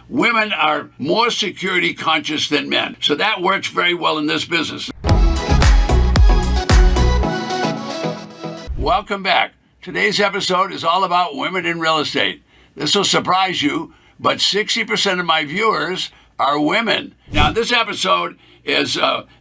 women are more security conscious than men. So that works very well in this business. Welcome back. Today's episode is all about women in real estate. This will surprise you, but 60% of my viewers are women. Now, this episode is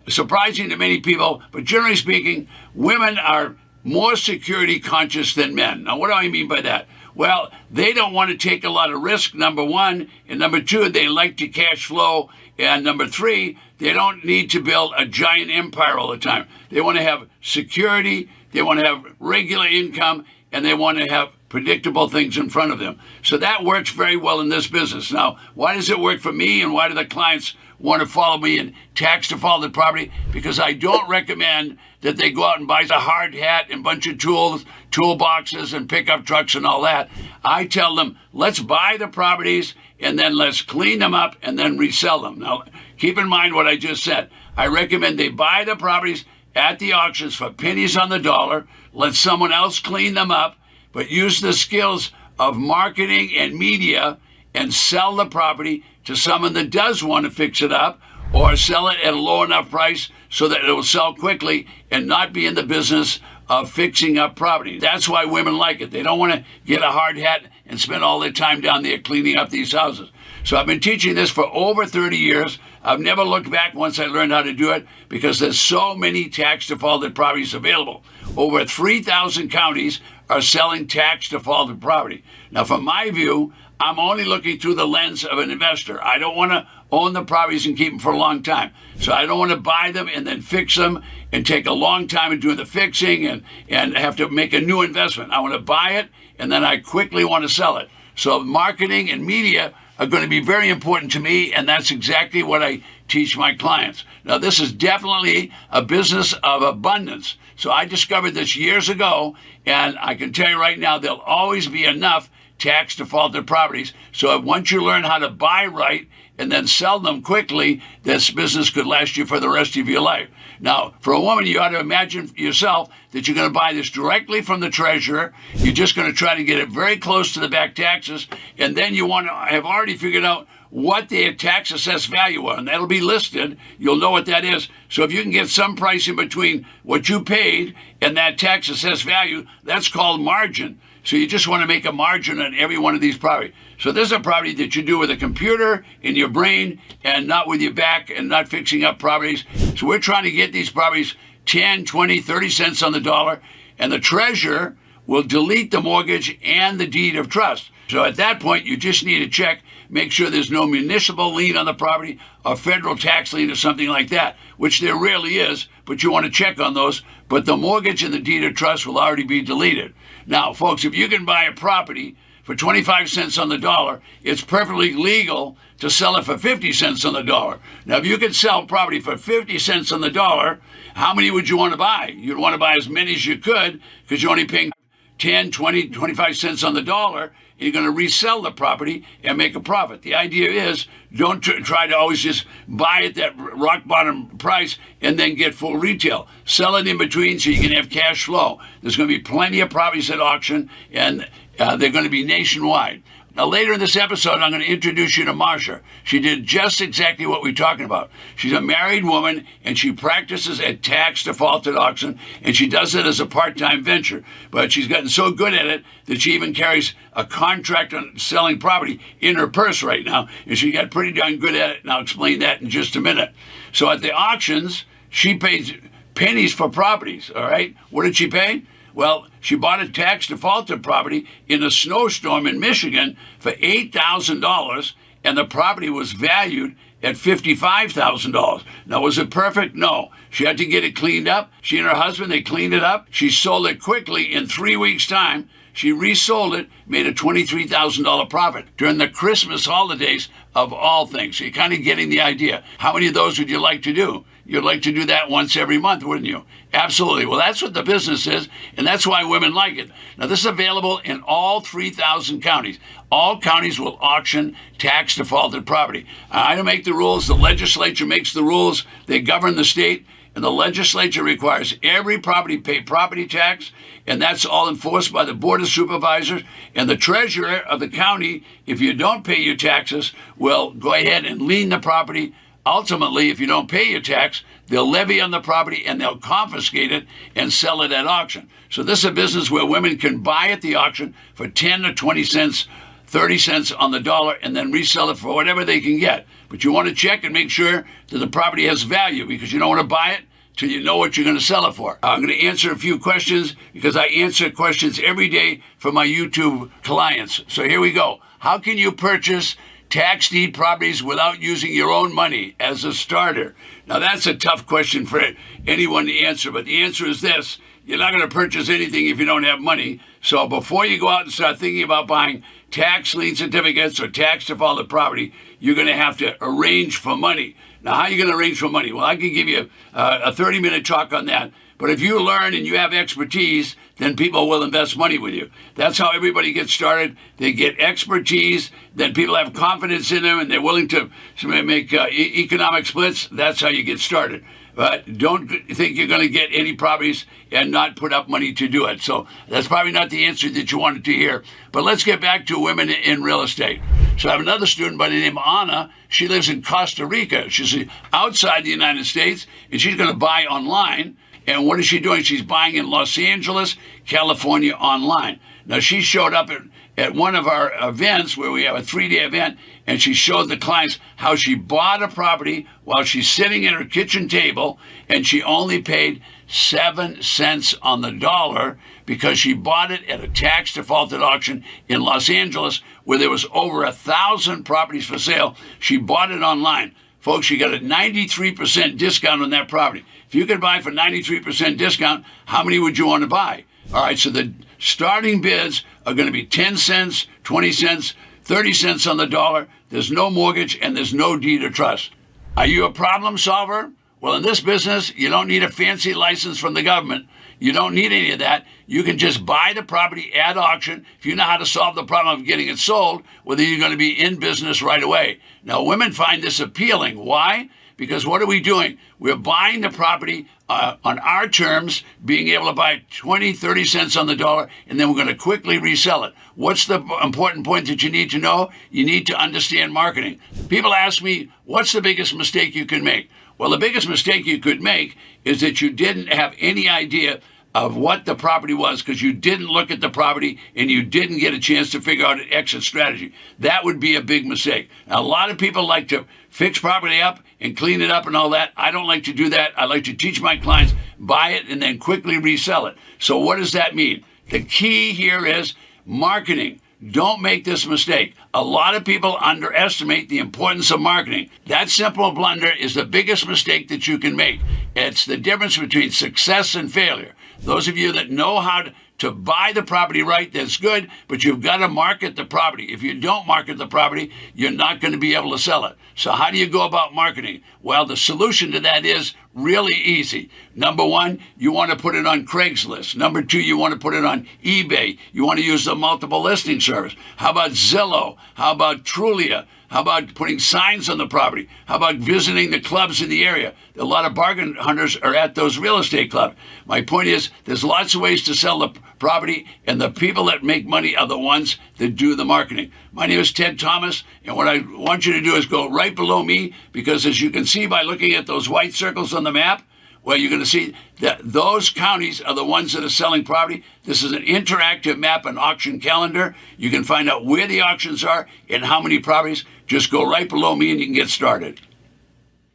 surprising to many people, but generally speaking, women are more security conscious than men. Now, what do I mean by that? Well, they don't want to take a lot of risk, number one, and number two, they like to cash flow, and number three, they don't need to build a giant empire all the time. They want to have security, they want to have regular income, and they want to have predictable things in front of them. So that works very well in this business. Now, why does it work for me, and why do the clients want to follow me in tax defaulted property? Because I don't recommend that they go out and buy a hard hat and bunch of tools, toolboxes and pickup trucks and all that. I tell them, let's buy the properties and then let's clean them up and then resell them. Now, keep in mind what I just said. I recommend they buy the properties at the auctions for pennies on the dollar, let someone else clean them up, but use the skills of marketing and media and sell the property to someone that does want to fix it up, or sell it at a low enough price so that it will sell quickly and not be in the business of fixing up property. That's why women like it. They don't want to get a hard hat and spend all their time down there cleaning up these houses. So I've been teaching this for over 30 years. I've never looked back once I learned how to do it, because there's so many tax defaulted properties available. Over 3,000 counties are selling tax defaulted property. Now, from my view, I'm only looking through the lens of an investor. I don't want to own the properties and keep them for a long time. So I don't want to buy them and then fix them and take a long time in doing the fixing and have to make a new investment. I want to buy it and then I quickly want to sell it. So marketing and media are going to be very important to me, and that's exactly what I teach my clients. Now, this is definitely a business of abundance. So I discovered this years ago, and I can tell you right now, there'll always be enough tax defaulted properties. So once you learn how to buy right and then sell them quickly, this business could last you for the rest of your life. Now, for a woman, you ought to imagine yourself that you're going to buy this directly from the treasurer. You're just going to try to get it very close to the back taxes, and then you want to have already figured out what their tax assessed value are, and that'll be listed. You'll know what that is. So if you can get some price in between what you paid and that tax assessed value, that's called margin. So you just want to make a margin on every one of these properties. So this is a property that you do with a computer in your brain and not with your back and not fixing up properties. So we're trying to get these properties 10, 20, 30 cents on the dollar, and the treasurer will delete the mortgage and the deed of trust. So at that point, you just need to check, make sure there's no municipal lien on the property or federal tax lien or something like that, which there rarely is, but you want to check on those. But the mortgage and the deed of trust will already be deleted. Now, folks, if you can buy a property for 25 cents on the dollar, it's perfectly legal to sell it for 50 cents on the dollar. Now, if you could sell property for 50 cents on the dollar, how many would you want to buy? You'd want to buy as many as you could, because you're only paying 10, 20, 25 cents on the dollar. You're going to resell the property and make a profit. The idea is, don't try to always just buy at that rock bottom price and then get full retail. Sell it in between so you can have cash flow. There's going to be plenty of properties at auction, and they're going to be nationwide. Now, later in this episode, I'm going to introduce you to Marsha. She did just exactly what we're talking about. She's a married woman, and she practices at tax defaulted auction, and she does it as a part-time venture. But she's gotten so good at it that she even carries a contract on selling property in her purse right now, and she got pretty darn good at it, and I'll explain that in just a minute. So at the auctions, she pays pennies for properties, all right? What did she pay? Well, she bought a tax defaulted property in a snowstorm in Michigan for $8,000, and the property was valued at $55,000. Now, was it perfect? No. She had to get it cleaned up. She and her husband, they cleaned it up. She sold it quickly in 3 weeks' time. She resold it, made a $23,000 profit during the Christmas holidays of all things. So you're kind of getting the idea. How many of those would you like to do? You'd like to do that once every month, wouldn't you? Absolutely. Well, that's what the business is, and that's why women like it. Now, this is available in all 3,000 counties. All counties will auction tax defaulted property. I don't make the rules. The legislature makes the rules. They govern the state. and the legislature requires every property pay property tax, and that's all enforced by the Board of Supervisors. And the treasurer of the county, if you don't pay your taxes, will go ahead and lien the property. Ultimately, if you don't pay your tax, they'll levy on the property and they'll confiscate it and sell it at auction. So this is a business where women can buy at the auction for 10 or 20 cents, 30 cents on the dollar, and then resell it for whatever they can get. But you want to check and make sure that the property has value, because you don't want to buy it till you know what you're going to sell it for. I'm going to answer a few questions because I answer questions every day for my YouTube clients. So here we go. How can you purchase tax deed properties without using your own money as a starter? Now, that's a tough question for anyone to answer, but the answer is this. You're not going to purchase anything if you don't have money. So before you go out and start thinking about buying tax lien certificates or tax defaulted property, you're going to have to arrange for money. Now, how are you going to arrange for money? Well, I can give you a 30-minute talk on that. But if you learn and you have expertise, then people will invest money with you. That's how everybody gets started. They get expertise, then people have confidence in them, and they're willing to make economic splits. That's how you get started. But don't think you're going to get any properties and not put up money to do it. So that's probably not the answer that you wanted to hear. But let's get back to women in real estate. So I have another student by the name of Anna. She lives in Costa Rica. She's outside the United States, and she's going to buy online. And what is she doing? She's buying in Los Angeles, California online. Now, she showed up at one of our events where we have a 3-day event, and she showed the clients how she bought a property while she's sitting at her kitchen table, and she only paid 7 cents on the dollar because she bought it at a tax defaulted auction in Los Angeles where there was over 1,000 properties for sale. She bought it online. Folks, she got a 93% discount on that property. If you could buy for 93% discount, how many would you want to buy? All right, so the starting bids are going to be 10 cents, 20 cents, 30 cents on the dollar. There's no mortgage and there's no deed of trust. Are you a problem solver? Well, in this business, you don't need a fancy license from the government. You don't need any of that. You can just buy the property at auction. If you know how to solve the problem of getting it sold, whether you're going to be in business right away. Now, women find this appealing. Why? Because what are we doing? We're buying the property on our terms, being able to buy 20, 30 cents on the dollar, and then we're going to quickly resell it. What's the important point that you need to know? You need to understand marketing. People ask me, what's the biggest mistake you can make? Well, the biggest mistake you could make is that you didn't have any idea of what the property was because you didn't look at the property and you didn't get a chance to figure out an exit strategy. That would be a big mistake. Now, a lot of people like to fix property up and clean it up and all that. I don't like to do that. I like to teach my clients, buy it and then quickly resell it. So what does that mean? The key here is marketing. Don't make this mistake. A lot of people underestimate the importance of marketing. That simple blunder is the biggest mistake that you can make. It's the difference between success and failure. Those of you that know how to buy the property right, that's good, but you've got to market the property. If you don't market the property, you're not going to be able to sell it. So how do you go about marketing? Well, the solution to that is really easy. Number one, you want to put it on Craigslist. Number two, you want to put it on eBay. You want to use the multiple listing service. How about Zillow? How about Trulia? How about putting signs on the property? How about visiting the clubs in the area? A lot of bargain hunters are at those real estate clubs. My point is, there's lots of ways to sell the property, and the people that make money are the ones that do the marketing. My name is Ted Thomas, and what I want you to do is go right below me, because as you can see by looking at those white circles on the map, well, you're going to see that those counties are the ones that are selling property. This is an interactive map and auction calendar. You can find out where the auctions are and how many properties. Just go right below me and you can get started.